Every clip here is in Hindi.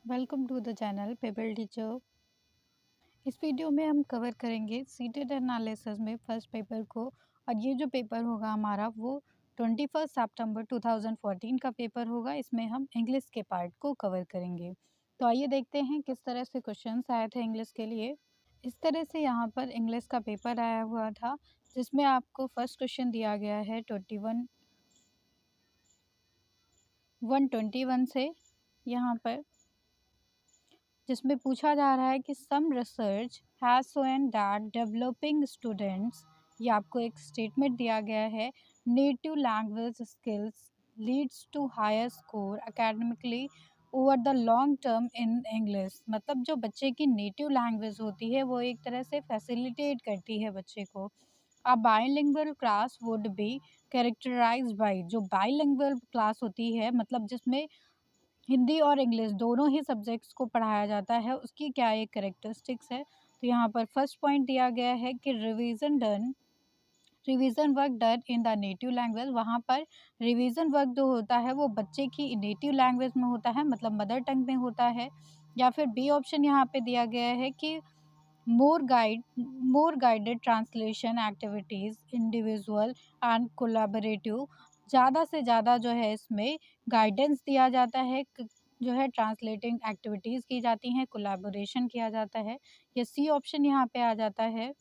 Welcome to the channel paper teacher. इस वीडियो में हम कवर करेंगे सीटेट एनालिसिस में फर्स्ट पेपर को। और ये जो पेपर होगा हमारा वो 21 सितंबर 2014 का पेपर होगा। इसमें हम इंग्लिश के पार्ट को कवर करेंगे। तो आइए देखते हैं किस तरह से क्वेश्चंस आए थे इंग्लिश के लिए। इस तरह से यहाँ पर इंग्लिश का पेपर आया हुआ था, जिसमें आपको फर्स्ट क्वेश्चन दिया गया है 121 से यहाँ पर, जिसमें पूछा जा रहा है कि some research has shown that developing students, ये आपको एक स्टेटमेंट दिया गया है, native language skills leads to higher score academically over the long term in English. मतलब जो बच्चे की नेटिव लैंग्वेज होती है वो एक तरह से फैसिलिटेट करती है बच्चे को। A bilingual class would be characterised by, जो बाइलिंगुअल क्लास होती है मतलब जिसमें हिंदी और इंग्लिश दोनों ही सब्जेक्ट्स को पढ़ाया जाता है, उसकी क्या एक कैरेक्टरिस्टिक्स है। तो यहाँ पर फर्स्ट पॉइंट दिया गया है कि revision work done in the native language. वहाँ पर रिवीजन वर्क जो होता है वो बच्चे की नेटिव लैंग्वेज में होता है, मतलब मदर टंग में होता है। या फिर बी ऑप्शन यहाँ पे दिया गया है कि more guided translation activities individual and collaborative, ज़्यादा से ज़्यादा जो है इसमें गाइडेंस दिया जाता है, जो है ट्रांसलेटिंग एक्टिविटीज़ की जाती हैं, कोलैबोरेशन किया जाता है। ये सी ऑप्शन यहाँ पे आ जाता है।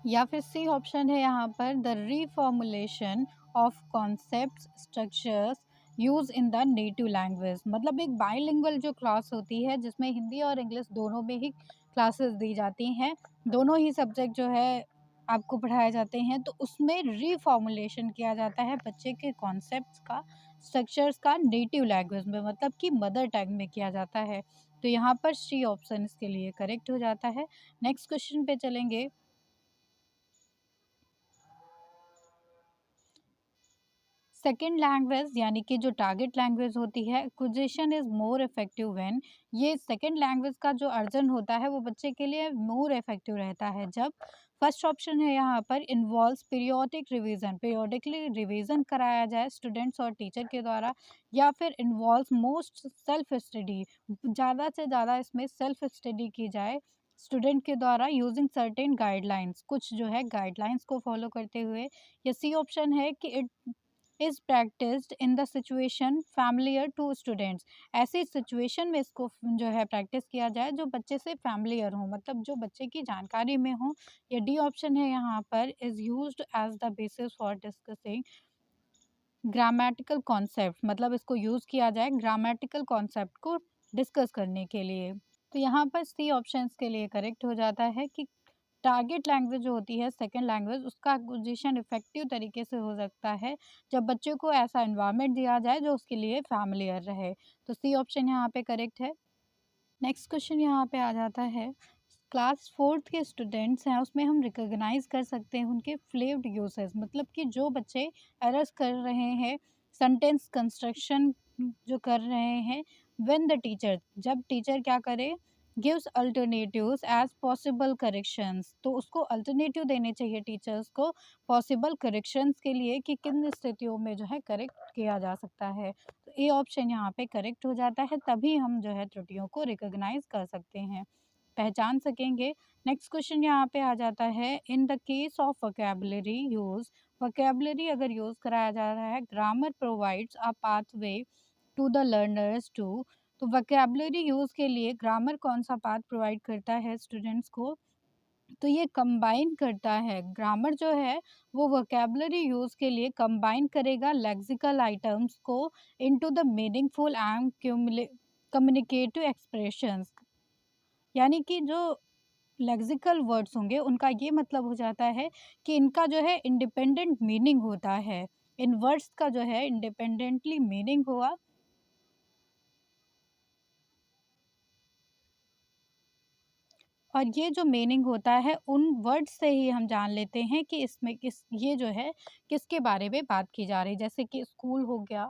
या फिर सी ऑप्शन है यहाँ पर the reformulation of concepts structures use in the native language. मतलब एक बाइलिंगुअल जो क्लास होती है जिसमें हिंदी और इंग्लिश दोनों में ही क्लासेस दी जाती हैं, दोनों ही सब्जेक्ट जो है आपको पढ़ाए जाते हैं, तो उसमें रीफॉर्मुलेशन किया जाता है बच्चे के कॉन्सेप्ट्स का, स्ट्रक्चर्स का नेटिव लैंग्वेज में, मतलब कि मदर टंग में किया जाता है। तो यहाँ पर सी ऑप्शन इसके लिए करेक्ट हो जाता है। नेक्स्ट क्वेश्चन पे चलेंगे। सेकेंड लैंग्वेज यानी कि जो टारगेट लैंग्वेज होती है, acquisition is more effective when, ये सेकेंड लैंग्वेज का जो अर्जन होता है वो बच्चे के लिए मोर इफेक्टिव रहता है जब फर्स्ट ऑप्शन है यहाँ पर involves periodic revision, periodically revision कराया जाए स्टूडेंट्स और टीचर के द्वारा। या फिर इन्वॉल्व्स मोस्ट सेल्फ स्टडी, ज़्यादा से ज़्यादा इसमें सेल्फ स्टडी की जाए स्टूडेंट के द्वारा यूजिंग सर्टेन गाइडलाइंस, कुछ जो है गाइडलाइंस को फॉलो करते हुए। या सी ऑप्शन है कि it is practised in the situation familiar to students, ऐसी सिचुएशन में इसको जो है प्रैक्टिस किया जाए जो बच्चे से फैमिलियर हो, मतलब जो बच्चे की जानकारी में हो। या डी ऑप्शन है यहाँ पर is used as the basis for discussing grammatical concept, मतलब इसको यूज़ किया जाए ग्रामेटिकल कॉन्सेप्ट को डिस्कस करने के लिए। तो यहाँ पर सी ऑप्शंस के लिए करेक्ट हो जाता है कि टारगेट लैंग्वेज जो होती है सेकंड लैंग्वेज, उसका एक्विजिशन इफेक्टिव तरीके से हो सकता है जब बच्चे को ऐसा एनवायरनमेंट दिया जाए जो उसके लिए फैमिलियर रहे। तो सी ऑप्शन यहाँ पे करेक्ट है। नेक्स्ट क्वेश्चन यहाँ पे आ जाता है, क्लास फोर्थ के स्टूडेंट्स हैं उसमें हम रिकॉग्नाइज कर सकते हैं उनके फ्लेव्ड यूसेस, मतलब कि जो बच्चे एरर्स कर रहे हैं, सेंटेंस कंस्ट्रक्शन जो कर रहे हैं, व्हेन द टीचर, जब टीचर क्या करे, gives alternatives as possible corrections, तो उसको अल्टरनेटिव देने चाहिए टीचर्स को पॉसिबल करेक्शंस के लिए कि किन स्थितियों में जो है करेक्ट किया जा सकता है। तो ए ऑप्शन यहाँ पे करेक्ट हो जाता है, तभी हम जो है त्रुटियों को रिकॉग्नाइज कर सकते हैं, पहचान सकेंगे। नेक्स्ट क्वेश्चन यहाँ पे आ जाता है, in the case of vocabulary use, vocabulary अगर यूज कराया जा रहा है, grammar provides a pathway to the learners to, तो वोकैबुलरी यूज के लिए ग्रामर कौन सा पाथ प्रोवाइड करता है स्टूडेंट्स को, तो ये कंबाइन करता है। ग्रामर जो है वो वोकैबुलरी यूज के लिए कंबाइन करेगा लेक्सिकल आइटम्स को into the meaningful and communicative expressions, यानी कि जो लेक्सिकल वर्ड्स होंगे उनका ये मतलब हो जाता है कि इनका जो है इंडिपेंडेंट मीनिंग होता है, इन वर्ड्स का जो है इंडिपेंडेंटली मीनिंग हुआ। और ये जो मीनिंग होता है उन वर्ड से ही हम जान लेते हैं कि इसमें किस, ये जो है किसके बारे में बात की जा रही है। जैसे कि स्कूल हो गया,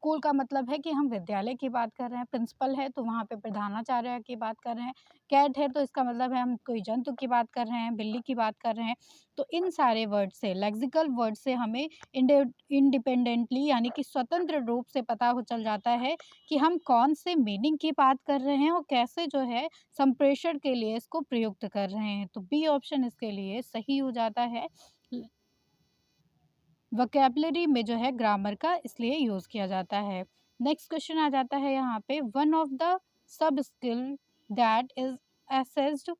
स्कूल का मतलब है कि हम विद्यालय की बात कर रहे हैं, प्रिंसिपल है तो वहाँ पे प्रधानाचार्य की बात कर रहे हैं, कैट है तो इसका मतलब है हम कोई जंतु की बात कर रहे हैं, बिल्ली की बात कर रहे हैं। तो इन सारे वर्ड से, लेक्सिकल वर्ड से हमें इंडिपेंडेंटली यानी कि स्वतंत्र रूप से पता हो चल जाता है कि हम कौन से मीनिंग की बात कर रहे हैं और कैसे जो है संप्रेषण के लिए इसको प्रयुक्त कर रहे हैं। तो बी ऑप्शन इसके लिए सही हो जाता है। वोकैब्युलरी में जो है ग्रामर का इसलिए यूज़ किया जाता है। नेक्स्ट क्वेश्चन आ जाता है यहाँ पे, one of the sub skill that is assessed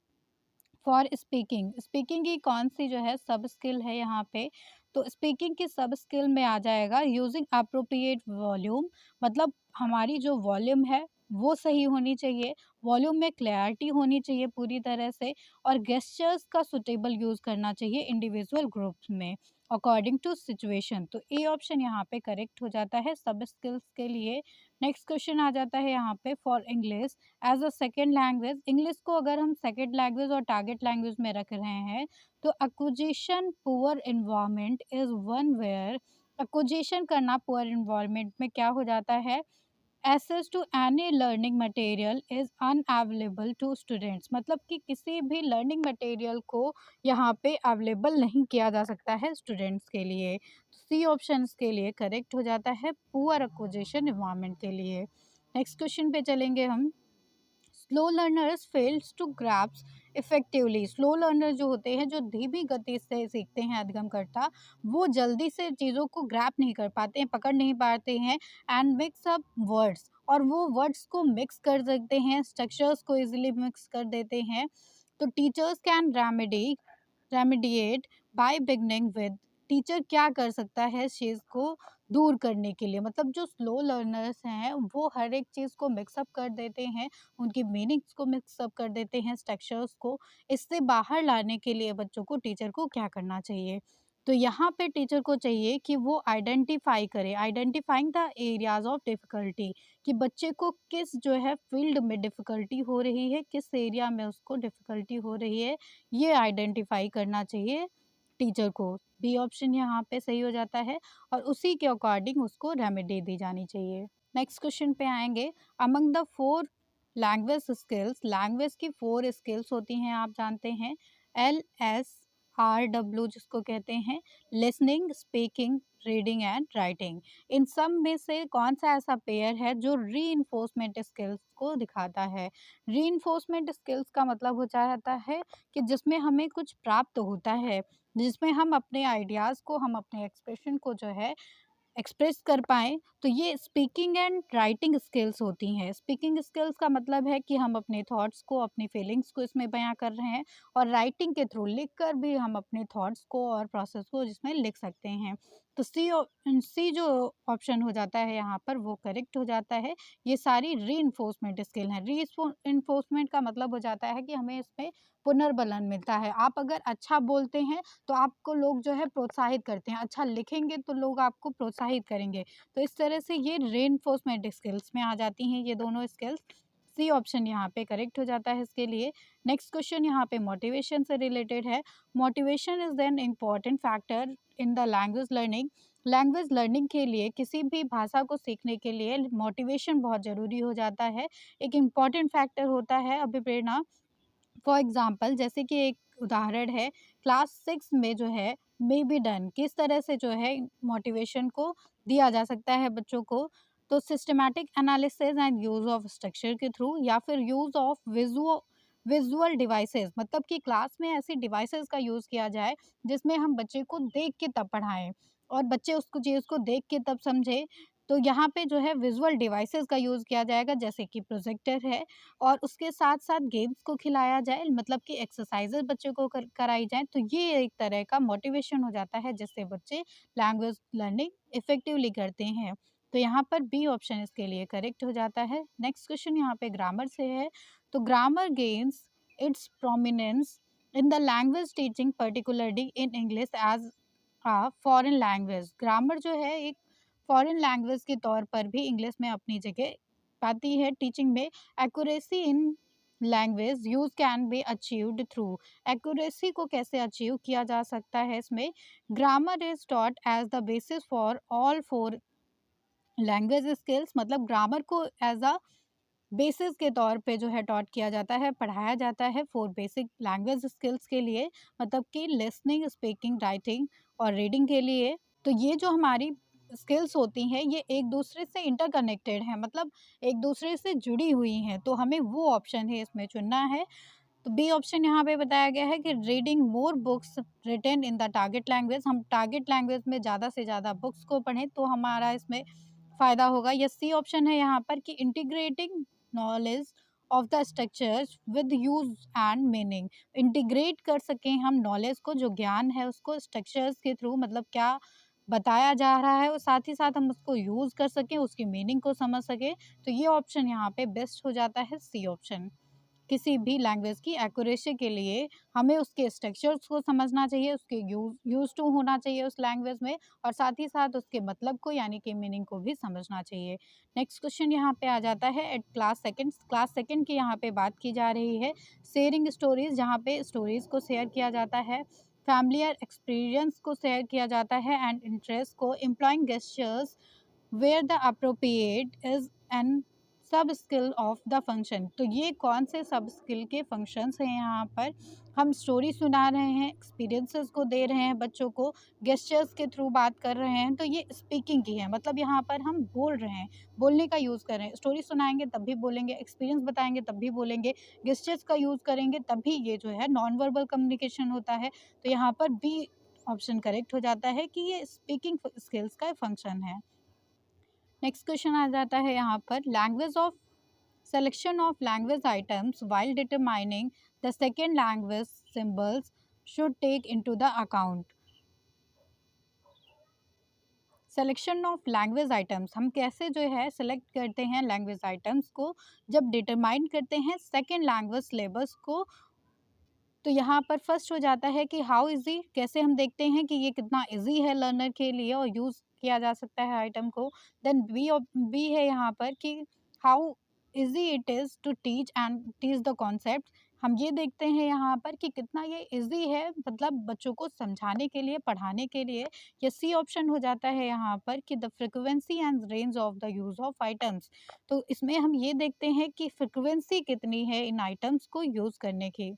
for speaking. Speaking की कौन-सी जो है सब स्किल है यहाँ पे? तो स्पीकिंग की सब स्किल में आ जाएगा यूज़िंग एप्रोप्रिएट वॉल्यूम, मतलब हमारी जो वॉल्यूम है वो सही होनी चाहिए, वॉल्यूम में क्लैरिटी होनी चाहिए पूरी तरह से और गेस्चर्स का सूटेबल यूज़ करना चाहिए इंडिविजुअल ग्रुप्स में अकॉर्डिंग टू सिचुएशन। तो ए ऑप्शन यहाँ पे करेक्ट हो जाता है सब स्किल्स के लिए। नेक्स्ट क्वेश्चन आ जाता है यहाँ पे, for English as a second language. English को अगर हम सेकेंड लैंग्वेज और टारगेट लैंग्वेज में रख रहे हैं तो acquisition poor environment is one where, acquisition करना पुअर इन्वायरमेंट में क्या हो जाता है, access to any learning material is unavailable to students, मतलब कि किसी भी लर्निंग मटेरियल को यहाँ पे अवेलेबल नहीं किया जा सकता है स्टूडेंट्स के लिए। सी ऑप्शन के लिए करेक्ट हो जाता है पुअर एक्विजिशन इन्वायरमेंट के लिए। नेक्स्ट क्वेश्चन पे चलेंगे हम, slow learners fails to grasps effectively. Slow learner जो होते हैं, जो धीमी गति से सीखते हैं अधिगमकर्ता, वो जल्दी से चीज़ों को ग्रैप नहीं कर पाते हैं, पकड़ नहीं पाते हैं एंड मिक्स अप वर्ड्स, और वो वर्ड्स को मिक्स कर सकते हैं, स्ट्रक्चर्स को इजीली मिक्स कर देते हैं। तो teachers can remediate by beginning with, teacher क्या कर सकता है इस चीज़ को दूर करने के लिए, मतलब जो स्लो लर्नर्स हैं वो हर एक चीज़ को मिक्सअप कर देते हैं, उनकी मीनिंग्स को मिक्सअप कर देते हैं, स्ट्रक्चर्स को। इससे बाहर लाने के लिए बच्चों को टीचर को क्या करना चाहिए? तो यहाँ पे टीचर को चाहिए कि वो आइडेंटिफाई करे, identifying the areas of difficulty, कि बच्चे को किस जो है फ़ील्ड में डिफ़िकल्टी हो रही है, किस एरिया में उसको डिफ़िकल्टी हो रही है, ये आइडेंटिफाई करना चाहिए टीचर को। बी ऑप्शन यहाँ पे सही हो जाता है और उसी के अकॉर्डिंग उसको रेमेडी दी जानी चाहिए। नेक्स्ट क्वेश्चन पे आएँगे, among the 4 language skills, language की 4 स्किल्स होती हैं आप जानते हैं, LSRW जिसको कहते हैं, listening, speaking, reading and writing. इन सब में से कौन-सा ऐसा पेयर है जो रीइंफोर्समेंट स्किल्स को दिखाता है? रीइंफोर्समेंट स्किल्स का मतलब हो जाता है कि जिसमें हमें कुछ प्राप्त होता है, जिसमें हम अपने आइडियाज़ को, हम अपने एक्सप्रेशन को जो है एक्सप्रेस कर पाएँ, तो ये स्पीकिंग एंड राइटिंग स्किल्स होती हैं। स्पीकिंग स्किल्स का मतलब है कि हम अपने थॉट्स को, अपनी फीलिंग्स को इसमें बयाँ कर रहे हैं और राइटिंग के थ्रू लिख कर भी हम अपने थॉट्स को और प्रोसेस को जिसमें लिख सकते हैं। तो सी जो ऑप्शन हो जाता है यहाँ पर वो करेक्ट हो जाता है। ये सारी रीइंफोर्समेंट स्किल हैं। रीइंफोर्समेंट का मतलब हो जाता है कि हमें इसमें पुनर्बलन मिलता है। आप अगर अच्छा बोलते हैं तो आपको लोग जो है प्रोत्साहित करते हैं, अच्छा लिखेंगे तो लोग आपको प्रोत्साहित करेंगे। तो इस तरह से ये रीइंफोर्समेंट स्किल्स में आ जाती हैं ये दोनों स्किल्स। सी ऑप्शन यहाँ पे करेक्ट हो जाता है इसके लिए। नेक्स्ट क्वेश्चन यहाँ पे मोटिवेशन से रिलेटेड है। Motivation is an important factor in the language learning. Language learning के लिए, किसी भी भाषा को सीखने के लिए मोटिवेशन बहुत ज़रूरी हो जाता है। एक इम्पॉर्टेंट फैक्टर होता है अभिप्रेरणा। फॉर एग्ज़ाम्पल जैसे कि एक उदाहरण है, क्लास 6 में जो है मे बी डन, किस तरह से जो है मोटिवेशन को दिया जा सकता है बच्चों को। तो systematic analysis and use of structure के थ्रू या फिर यूज़ ऑफ विजुअल डिवाइसेस, मतलब कि क्लास में ऐसी डिवाइसेस का यूज़ किया जाए जिसमें हम बच्चे को देख के तब पढ़ाएँ और बच्चे उसको चीज़ को देख के तब समझे। तो यहाँ पे जो है विजुअल डिवाइसेस का यूज़ किया जाएगा जैसे कि प्रोजेक्टर है, और उसके साथ-साथ गेम्स को खिलाया जाए, मतलब कि एक्सरसाइज़ेज़ बच्चों को कराई जाएँ, तो ये एक तरह का मोटिवेशन हो जाता है जिससे बच्चे लैंग्वेज लर्निंग इफ़ेक्टिवली करते हैं। तो यहाँ पर बी ऑप्शन इसके लिए करेक्ट हो जाता है। नेक्स्ट क्वेश्चन यहाँ पे ग्रामर से है। तो grammar gains it's prominence in the language teaching particularly in English as foreign language. Grammar जो है एक फॉरेन लैंग्वेज के तौर पर भी इंग्लिश में अपनी जगह पाती है टीचिंग में। Accuracy in language use can be achieved through, accuracy को कैसे अचीव किया जा सकता है इसमें, grammar is taught as the basis for all four language skills मतलब ग्रामर को एज अ बेसिस के तौर पे जो है टॉट किया जाता है, पढ़ाया जाता है फॉर बेसिक लैंग्वेज स्किल्स के लिए, मतलब कि लिसनिंग, स्पीकिंग, राइटिंग और रीडिंग के लिए। तो ये जो हमारी स्किल्स होती हैं ये एक दूसरे से इंटरकनेक्टेड हैं, मतलब एक दूसरे से जुड़ी हुई हैं, तो हमें वो ऑप्शन है इसमें चुनना है। तो बी ऑप्शन यहाँ पे बताया गया है कि reading more books written in the target language, हम टारगेट लैंग्वेज में ज़्यादा से ज़्यादा बुक्स को पढ़ें तो हमारा इसमें फ़ायदा होगा। या सी ऑप्शन है यहाँ पर कि integrating knowledge of the structures with use and meaning, integrate कर सकें हम नॉलेज को, जो ज्ञान है उसको स्ट्रक्चर्स के थ्रू, मतलब क्या बताया जा रहा है और साथ ही साथ हम उसको यूज़ कर सकें, उसकी मीनिंग को समझ सकें। तो ये ऑप्शन यहाँ पे बेस्ट हो जाता है, सी ऑप्शन। किसी भी लैंग्वेज की एक्यूरेसी के लिए हमें उसके स्ट्रक्चर्स को समझना चाहिए, उसके यूज़ टू होना चाहिए उस लैंग्वेज में, और साथ ही साथ उसके मतलब को यानी कि मीनिंग को भी समझना चाहिए। नेक्स्ट क्वेश्चन यहाँ पे आ जाता है एट क्लास सेकंड की यहाँ पे बात की जा रही है शेयरिंग स्टोरीज़, जहाँ पे स्टोरीज़ को शेयर किया जाता है, फैमिलियर एक्सपीरियंस को शेयर किया जाता है एंड इंटरेस्ट को, employing gestures where the appropriate is an sub skill of the function. तो ये कौन से सब स्किल के फंक्शंस हैं यहाँ पर? हम स्टोरी सुना रहे हैं, एक्सपीरियंसेस को दे रहे हैं बच्चों को, गेस्चर्स के थ्रू बात कर रहे हैं, तो ये स्पीकिंग की है, मतलब यहाँ पर हम बोल रहे हैं, बोलने का यूज़ कर रहे हैं। स्टोरी सुनाएंगे तब भी बोलेंगे, एक्सपीरियंस बताएंगे तब भी बोलेंगे, गेस्चर्स का यूज़ करेंगे तब भी ये जो है नॉन वर्बल कम्युनिकेशन होता है। तो यहाँ पर बी ऑप्शन करेक्ट हो जाता है कि ये स्पीकिंग स्किल्स का फंक्शन है। नेक्स्ट क्वेश्चन आ जाता है यहाँ पर language of selection of language items while determining the second language symbols should take into the account। Selection of language items, हम कैसे जो है सेलेक्ट करते हैं लैंग्वेज आइटम्स को जब डिटरमाइन करते हैं सेकेंड लैंग्वेज सिलेबस को। तो यहाँ पर फर्स्ट हो जाता है कि हाउ इजी, कैसे हम देखते हैं कि ये कितना इजी है लर्नर के लिए और यूज़ किया जा सकता है आइटम को। देन बी है यहाँ पर कि how easy it is to teach and teach the concept, हम ये देखते हैं यहाँ पर कि कितना ये इजी है, मतलब बच्चों को समझाने के लिए, पढ़ाने के लिए। या सी ऑप्शन हो जाता है यहाँ पर कि the frequency and range of the use of items. तो इसमें हम ये देखते हैं कि फ्रिक्वेंसी कितनी है इन आइटम्स को यूज़ करने की,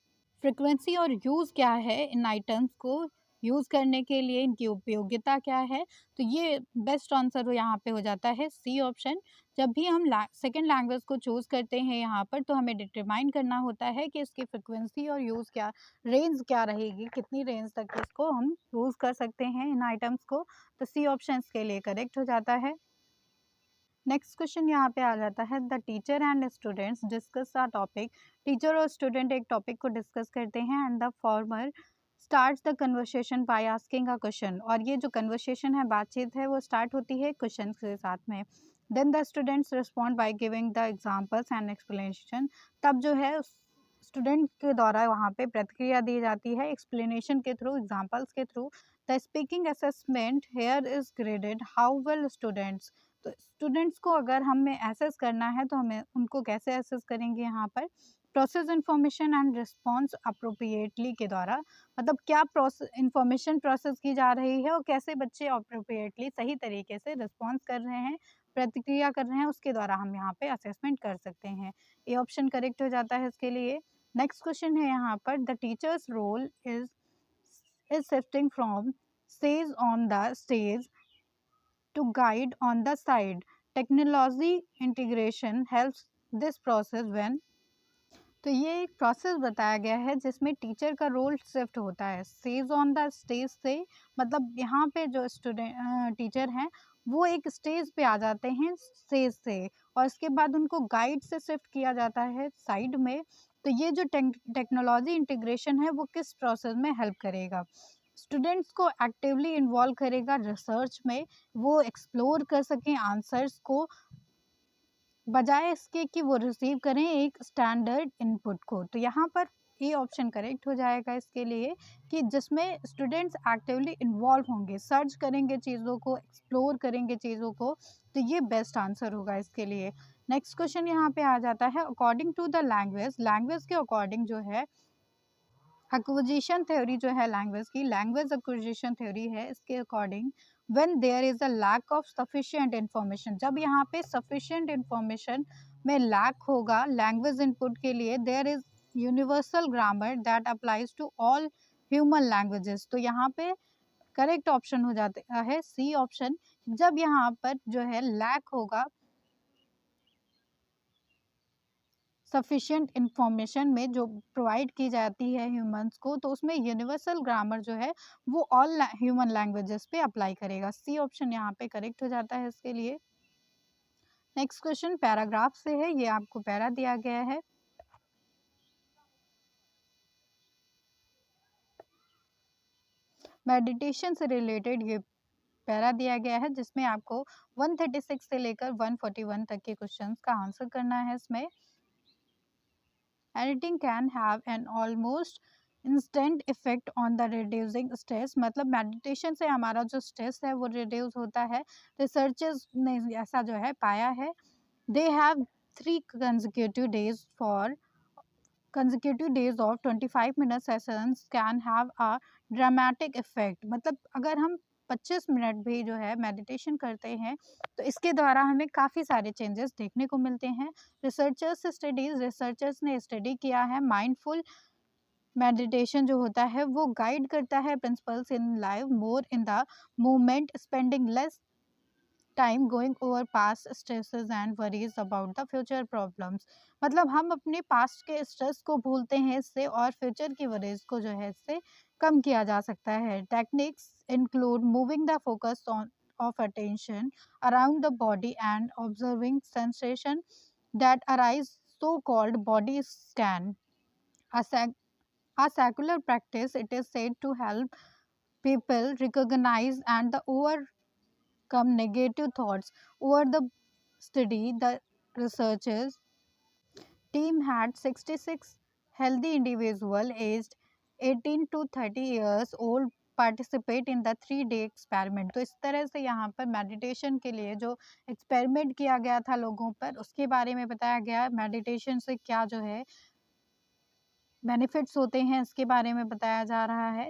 फ्रीक्वेंसी और यूज़ क्या है इन आइटम्स को यूज़ करने के लिए, इनकी उपयोगिता क्या है। तो ये बेस्ट आंसर यहाँ पे हो जाता है सी ऑप्शन। जब भी हम सेकंड लैंग्वेज को चूज़ करते हैं यहाँ पर तो हमें डिटरमाइन करना होता है कि इसकी फ्रीक्वेंसी और यूज़ क्या, रेंज क्या रहेगी, कितनी रेंज तक इसको हम यूज़ कर सकते हैं इन आइटम्स को। तो सी ऑप्शन के लिए करेक्ट हो जाता है। नेक्स्ट क्वेश्चन यहाँ पे आ जाता है the teacher and students discuss a topic, teacher और स्टूडेंट एक टॉपिक को डिस्कस करते हैं and the former starts the conversation by asking a question, और ये जो कन्वर्सेशन है, बातचीत है, वो स्टार्ट होती है क्वेश्चन के साथ में। Then the students respond by giving the examples and explanation, तब जो है स्टूडेंट के द्वारा वहाँ पे प्रतिक्रिया दी जाती है एक्सप्लेनेशन के थ्रू, एग्जांपल्स के through. The speaking assessment here is graded how well students, तो स्टूडेंट्स को अगर हमें एसेस करना है तो हमें उनको कैसे एसेस करेंगे यहाँ पर? Process information and response appropriately के द्वारा, मतलब क्या प्रोसेस इंफॉर्मेशन प्रोसेस की जा रही है और कैसे बच्चे अप्रोप्रिएटली सही तरीके से रिस्पॉन्स कर रहे हैं, प्रतिक्रिया कर रहे हैं, उसके द्वारा हम यहाँ पे असेसमेंट कर सकते हैं। ये ऑप्शन करेक्ट हो जाता है इसके लिए। नेक्स्ट क्वेश्चन है यहाँ पर the teacher's role is shifting from stage on the stage to guide on the side. Technology integration helps this process when, तो ये एक प्रोसेस बताया गया है जिसमें टीचर का रोल शिफ्ट होता है स्टेज ऑन द स्टेज से, मतलब यहाँ पे जो स्टूडेंट टीचर हैं वो एक स्टेज पे आ जाते हैं स्टेज से, और इसके बाद उनको गाइड से शिफ्ट किया जाता है साइड में। तो ये जो टेक्नोलॉजी इंटीग्रेशन है वो किस प्रोसेस में हेल्प करेगा? स्टूडेंट्स को एक्टिवली इन्वॉल्व करेगा रिसर्च में, वो एक्सप्लोर कर सकें आंसर्स को, बजाय इसके कि वो रिसीव करें एक स्टैंडर्ड इनपुट को। तो यहाँ पर ये ऑप्शन करेक्ट हो जाएगा इसके लिए कि जिसमें स्टूडेंट्स एक्टिवली इन्वॉल्व होंगे, सर्च करेंगे चीज़ों को, एक्सप्लोर करेंगे चीज़ों को। तो ये बेस्ट आंसर होगा इसके लिए। नेक्स्ट क्वेश्चन यहाँ पे आ जाता है according to the language, language के अकॉर्डिंग जो है एक्विजिशन थ्योरी जो है लैंग्वेज की, लैंग्वेज एक्विजिशन थ्योरी है, इसके according when there is a lack of sufficient information, जब यहाँ पे सफिशिएंट इंफॉर्मेशन में लैक होगा लैंग्वेज इनपुट के लिए, there is universal grammar that applies to all human languages. तो यहाँ पे करेक्ट ऑप्शन हो जाता है सी ऑप्शन। जब यहाँ पर जो है लैक होगा सफिशिएंट इंफॉर्मेशन में जो प्रोवाइड की जाती है ह्यूमंस को, तो उसमें यूनिवर्सल ग्रामर जो है वो ऑल ह्यूमन लैंग्वेजेस पे अप्लाई करेगा। सी ऑप्शन यहाँ पे करेक्ट हो जाता है इसके लिए। नेक्स्ट क्वेश्चन पैराग्राफ से है, ये आपको पैरा दिया गया है। मेडिटेशन से रिलेटेड ये पैरा दिया गया है, जिसमें आपको 136 से लेकर 141 तक के क्वेश्चंस का आंसर करना है। इसमें editing can have an almost instant effect on the reducing stress, मतलब मेडिटेशन से हमारा जो स्ट्रेस है वो रिड्यूस होता है। रिसर्चर्स ने ऐसा जो है पाया है। They have 3 consecutive days of 25 minute sessions can have a dramatic effect, मतलब अगर हम 25 मिनट भी जो है मेडिटेशन करते हैं तो इसके द्वारा हमें काफ़ी सारे चेंजेस देखने को मिलते हैं। रिसर्चर्स ने स्टडी किया है माइंडफुल मेडिटेशन जो होता है वो गाइड करता है principles in life more in the moment, spending less time going over past stresses and worries about the future problems, मतलब हम अपने पास्ट के स्ट्रेस को भूलते हैं इससे, और फ्यूचर की वरीज को जो है इससे कम किया जा सकता है। Techniques include moving the focus on of attention around the body and observing sensation that arise, so called body scan. A, a secular practice, it is said to help people recognize and the overcome negative thoughts. Over the study, the researchers team had 66 healthy individuals aged 18 to 30 years old participate in the 3 day experiment. तो इस तरह से यहाँ पर मेडिटेशन के लिए जो एक्सपेरिमेंट किया गया था लोगों पर, उसके बारे में बताया गया। मेडिटेशन से क्या जो है बेनिफिट्स होते हैं इसके बारे में बताया जा रहा है।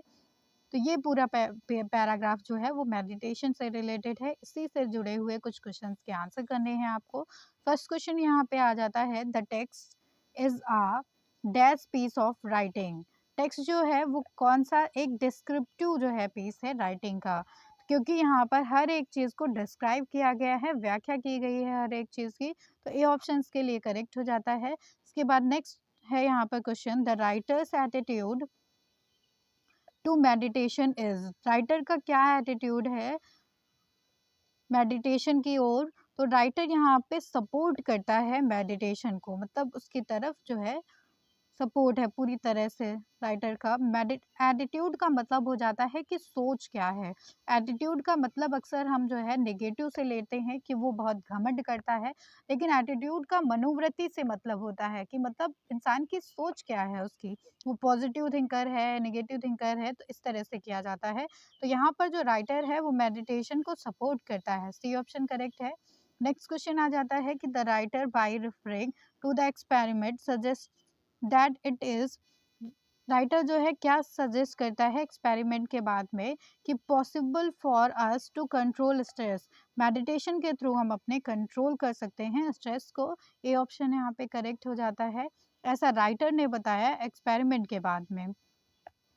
तो ये पूरा पैराग्राफ जो है वो मेडिटेशन से रिलेटेड है। इसी से जुड़े हुए कुछ क्वेश्चंस के आंसर करने हैं आपको। फर्स्ट क्वेश्चन यहाँ पे आ जाता है, the text is a dash piece of writing. Text जो है वो कौन सा एक डिस्क्रिप्टिव जो है पीस है राइटिंग का, क्योंकि यहाँ पर हर एक चीज़ को डिस्क्राइब किया गया है, व्याख्या की गई है हर एक चीज़ की, तो ए ऑप्शन के लिए करेक्ट हो जाता है। इसके बाद नेक्स्ट है यहाँ पर question, the writer's attitude to meditation is. Writer का क्या एटीट्यूड है मेडिटेशन की ओर, तो राइटर यहाँ पे सपोर्ट करता है मेडिटेशन को, मतलब उसकी तरफ जो है सपोर्ट है पूरी तरह से राइटर का। एटीट्यूड का मतलब हो जाता है कि सोच क्या है। एटीट्यूड का मतलब अक्सर हम जो है नेगेटिव से लेते हैं कि वो बहुत घमंड करता है, लेकिन एटीट्यूड का मनोवृत्ति से मतलब होता है कि मतलब इंसान की सोच क्या है उसकी, वो पॉजिटिव थिंकर है, नेगेटिव थिंकर है, तो इस तरह से किया जाता है। तो यहाँ पर जो राइटर है वो मेडिटेशन को सपोर्ट करता है। सी ऑप्शन करेक्ट है। नेक्स्ट क्वेश्चन आ जाता है कि the writer by referring to the experiment suggest that it is. Writer जो है क्या सजेस्ट करता है एक्सपेरिमेंट के बाद में कि possible for us to control stress, meditation के थ्रू हम अपने कंट्रोल कर सकते हैं स्ट्रेस को। ये ऑप्शन यहाँ पे करेक्ट हो जाता है, ऐसा राइटर ने बताया एक्सपेरिमेंट के बाद में।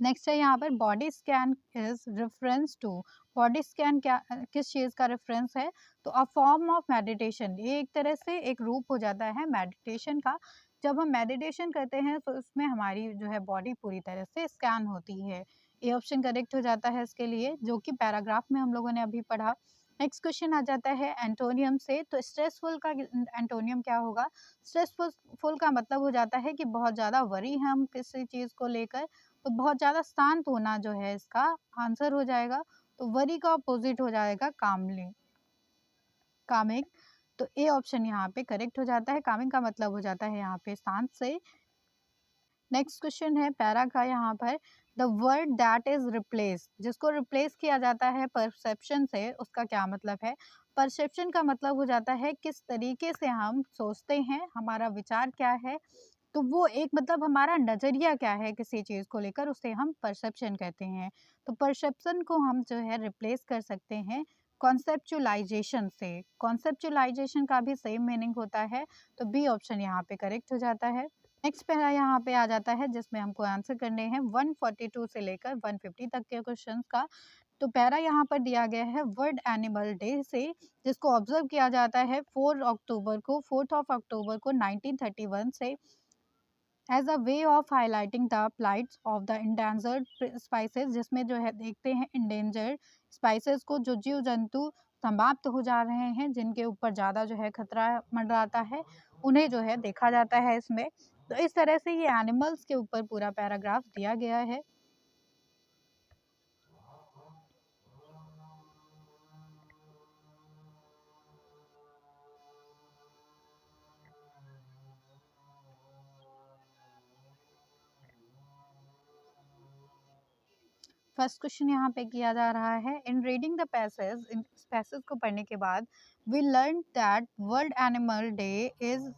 नेक्स्ट है यहाँ पर body scan is reference to. Body scan क्या किस चीज़ का रेफरेंस है, तो अ फॉर्म ऑफ मेडिटेशन, ये एक तरह से एक रूप हो जाता है मेडिटेशन का। जब हम मेडिटेशन करते हैं तो उसमें हमारी जो है बॉडी पूरी तरह से स्कैन होती है। ये ऑप्शन करेक्ट हो जाता है इसके लिए, जो कि पैराग्राफ में हम लोगों ने अभी पढ़ा। नेक्स्ट क्वेश्चन आ जाता है एंटोनियम से, तो स्ट्रेसफुल का एंटोनियम क्या होगा। स्ट्रेसफुल का मतलब हो जाता है कि बहुत ज़्यादा वरी हम किसी चीज़ को लेकर, तो बहुत ज़्यादा शांत होना जो है इसका आंसर हो जाएगा। तो वरी का अपोजिट हो जाएगा कामिंग। तो ए ऑप्शन यहाँ पे करेक्ट हो जाता है, कामिंग का मतलब हो जाता है यहाँ पे शांत से। नेक्स्ट क्वेश्चन है पैरा का यहाँ पर, the word that is replace, जिसको रिप्लेस किया जाता है परसेप्शन से, उसका क्या मतलब है। परसेप्शन का मतलब हो जाता है किस तरीके से हम सोचते हैं, हमारा विचार क्या है। तो वो एक मतलब हमारा नज़रिया क्या है किसी चीज़ को लेकर, उसे हम परसेप्शन कहते हैं। तो परसेप्शन को हम जो है रिप्लेस कर सकते हैं कॉन्सेप्चुअलाइज़ेशन से। कॉन्सेप्चुअलाइज़ेशन का भी सेम मीनिंग होता है, तो बी ऑप्शन यहाँ पे करेक्ट हो जाता है। नेक्स्ट पैरा यहाँ पे आ जाता है जिसमें हमको आंसर करने हैं 142 से लेकर 150 तक के क्वेश्चंस का। तो पैरा यहाँ पर दिया गया है वर्ल्ड एनिमल डे से, जिसको ऑब्जर्व किया जाता है 4 अक्टूबर को, 4th ऑफ अक्टूबर को 1931 से, as a way of highlighting the plights of the endangered species, जिसमें जो है देखते हैं इंडेंजर्ड स्पाइसेस को, जो जीव जंतु समाप्त हो जा रहे हैं, जिनके ऊपर ज़्यादा जो है खतरा मंडराता है, उन्हें जो है देखा जाता है इसमें। तो इस तरह से ये एनिमल्स के ऊपर पूरा पैराग्राफ दिया गया है। फर्स्ट क्वेश्चन यहाँ पे किया जा रहा है, इन रीडिंग द पैसेज, इन पैसेज को पढ़ने के बाद we learn that world animal day is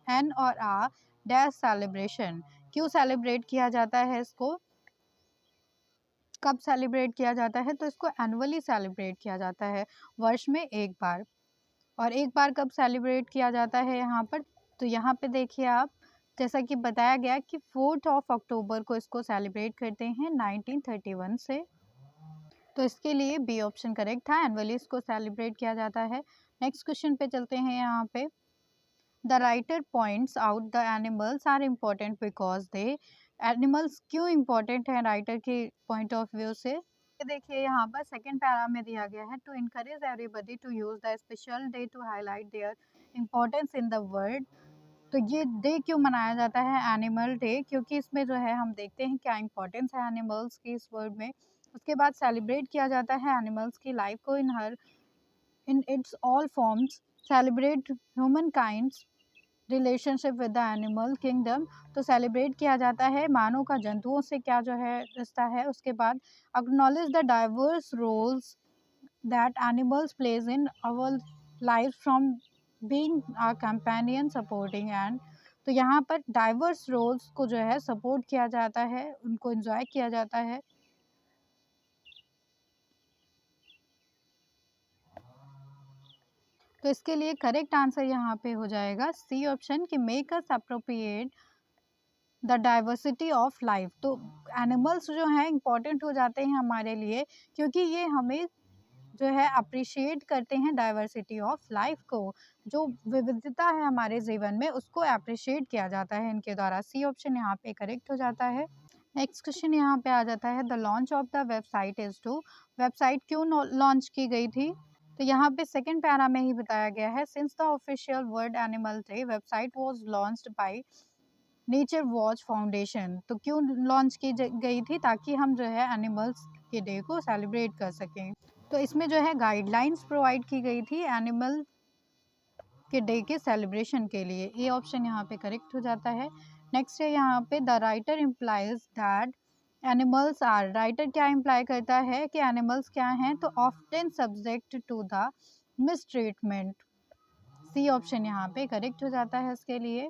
an और आ डैश सेलिब्रेशन। क्यों सेलिब्रेट किया जाता है इसको, कब सेलिब्रेट किया जाता है, तो इसको एनुअली सेलिब्रेट किया जाता है, वर्ष में एक बार। और एक बार कब सेलिब्रेट किया जाता है यहाँ पर, तो यहाँ पे देखिए आप, जैसा कि बताया गया कि 4th ऑफ अक्टूबर को इसको सेलिब्रेट करते हैं 1931 से। तो इसके लिए बी ऑप्शन करेक्ट था, एनुअली इसको सेलिब्रेट किया जाता है। नेक्स्ट क्वेश्चन पे चलते हैं यहाँ पे। The writer points out the animals are important because they, animals क्यों इम्पोर्टेंट है राइटर के पॉइंट ऑफ व्यू से। ये देखिए यहाँ पर सेकंड पैरा में दिया गया है, to encourage everybody to use the special day to highlight their importance in the world. तो ये डे क्यों मनाया जाता है एनिमल डे, क्योंकि इसमें जो है हम देखते हैं क्या इम्पोर्टेंस है एनिमल्स की इस वर्ल्ड में। उसके बाद सेलिब्रेट किया जाता है एनिमल्स की लाइफ को in its all forms, celebrate human kinds relationship with the animal kingdom. तो सेलिब्रेट किया जाता है मानव का जंतुओं से क्या जो है रिश्ता है। उसके बाद acknowledge the diverse roles that animals plays in our life from being a companion supporting and. तो यहाँ पर डाइवर्स रोल्स को जो है सपोर्ट किया जाता है, उनको एंजॉय किया जाता है। तो इसके लिए करेक्ट आंसर यहाँ पे हो जाएगा सी ऑप्शन, कि make us appropriate the diversity of life. तो एनिमल्स जो हैं इम्पॉर्टेंट हो जाते हैं हमारे लिए, क्योंकि ये हमें जो है अप्रिशिएट करते हैं डाइवर्सिटी ऑफ लाइफ को, जो विविधता है हमारे जीवन में उसको अप्रिशिएट किया जाता है इनके द्वारा। सी ऑप्शन यहाँ पे करेक्ट हो जाता है। नेक्स्ट क्वेश्चन यहाँ पे आ जाता है, the launch of the website is to, website क्यों लॉन्च की गई थी। तो यहाँ पे सेकंड पैरा में ही बताया गया है, since the official world animal day website was launched by nature watch foundation. तो क्यों लॉन्च की गई थी, ताकि हम जो है एनिमल्स के डे को सेलिब्रेट कर सकें। तो इसमें जो है गाइडलाइंस प्रोवाइड की गई थी एनिमल के डे के सेलिब्रेशन के लिए। ये ऑप्शन यहाँ पे करेक्ट हो जाता है। नेक्स्ट है यहाँ पे, the writer implies that animals are, writer क्या इम्प्लाई करता है कि एनिमल्स क्या हैं, तो often subject to the mistreatment. C option यहाँ पे करेक्ट हो जाता है इसके लिए।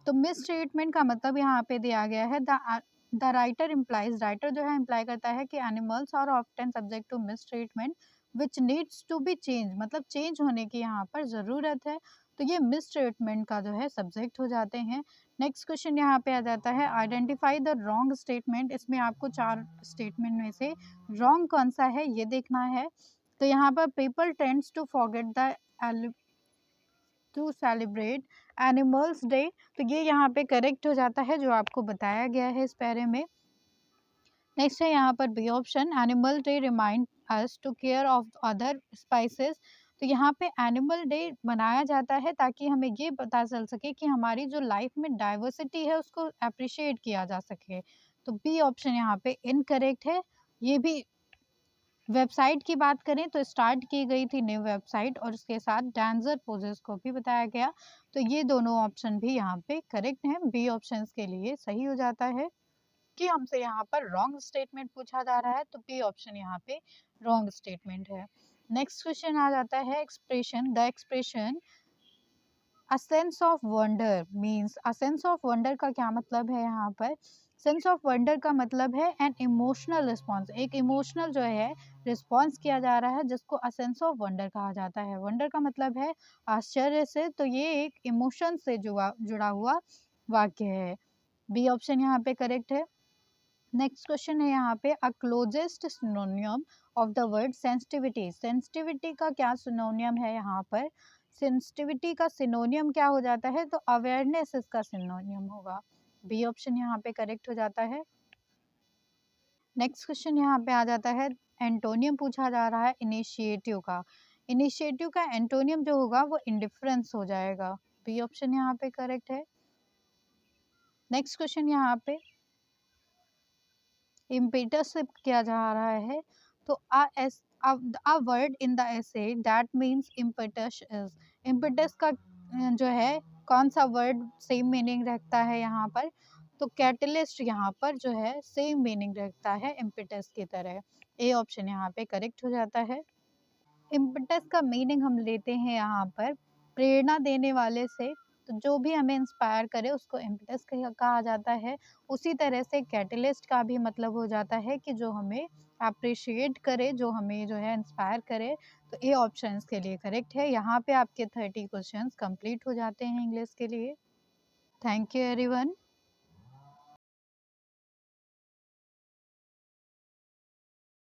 तो मिसट्रीटमेंट का मतलब यहाँ पे दिया गया है, द राइटर इम्प्लाइज, राइटर जो है इम्प्लाई करता है कि animals are often subject to mistreatment which needs to be change, मतलब चेंज होने की यहाँ पर ज़रूरत है। तो ये मिसट्रीटमेंट का जो है सब्जेक्ट हो जाते हैं। नेक्स्ट क्वेश्चन यहाँ पे आ जाता है, आइडेंटिफाई द रॉन्ग स्टेटमेंट। इसमें आपको 4 स्टेटमेंट में से रॉन्ग कौन सा है ये देखना है। तो यहाँ पर people tends to forget the to celebrate animals day. तो ये यहाँ पे करेक्ट हो जाता है जो आपको बताया गया है इस पैरे में। नेक्स्ट है यहाँ पर B option, animal day remind us to care of other species. तो यहाँ पे एनिमल डे मनाया जाता है ताकि हमें ये पता चल सके कि हमारी जो लाइफ में डाइवर्सिटी है उसको अप्रिशिएट किया जा सके। तो बी ऑप्शन यहाँ पे इनकरेक्ट है। ये भी वेबसाइट की बात करें तो स्टार्ट की गई थी न्यू वेबसाइट, और उसके साथ डांसर पोजेस को भी बताया गया। तो ये दोनों ऑप्शन भी यहाँ पे करेक्ट हैं, बी ऑप्शन के लिए सही हो जाता है। कि हमसे यहाँ पर रॉन्ग स्टेटमेंट पूछा जा रहा है, तो बी ऑप्शन यहाँ पे रॉन्ग स्टेटमेंट है। नेक्स्ट क्वेश्चन आ जाता है, expression, the expression a sense of wonder means, a sense of wonder का क्या मतलब है यहाँ पर? सेंस ऑफ वंडर का मतलब है एन इमोशनल रिस्पॉन्स, एक इमोशनल जो है रिस्पॉन्स किया जा रहा है जिसको अ सेंस ऑफ वंडर कहा जाता है। वंडर का मतलब है आश्चर्य से, तो ये एक इमोशन से जुड़ा जुड़ा हुआ वाक्य है। बी ऑप्शन यहाँ पे करेक्ट है। नेक्स्ट क्वेश्चन है यहाँ पे, a closest synonym of the word sensitivity. Sensitivity का क्या सिनोनियम है यहाँ पर? सेंसिटिविटी का सिनोनियम क्या हो जाता है? तो अवेयरनेस इसका सिनोनियम होगा। बी ऑप्शन यहाँ पे करेक्ट हो जाता है। नेक्स्ट क्वेश्चन यहाँ पे आ जाता है, एंटोनियम पूछा जा रहा है इनिशिएटिव का। इनिशिएटिव का एंटोनियम जो होगा वो इंडिफरेंस हो जाएगा। बी ऑप्शन यहाँ पे करेक्ट है। नेक्स्ट क्वेश्चन यहाँ पे इम्पेटस से किया जा रहा है, तो a word in the essay that means impetus is. Impetus का जो है कौन सा वर्ड सेम मीनिंग रखता है यहाँ पर? तो कैटलिस्ट यहाँ पर जो है सेम मीनिंग रखता है इम्पेटस की तरह। ए ऑप्शन यहाँ पे करेक्ट हो जाता है। इम्पेटस का मीनिंग हम लेते हैं यहाँ पर प्रेरणा देने वाले से, तो जो भी हमें इंस्पायर करे उसको इम्पेटस कहा जाता है। उसी तरह से कैटलिस्ट का भी मतलब हो जाता है कि जो हमें अप्रिशिएट करे, जो हमें जो है इंस्पायर करे। तो ए ऑप्शन के लिए करेक्ट है। यहाँ पे आपके 30 क्वेश्चंस कंप्लीट हो जाते हैं इंग्लिश के लिए। Thank you everyone.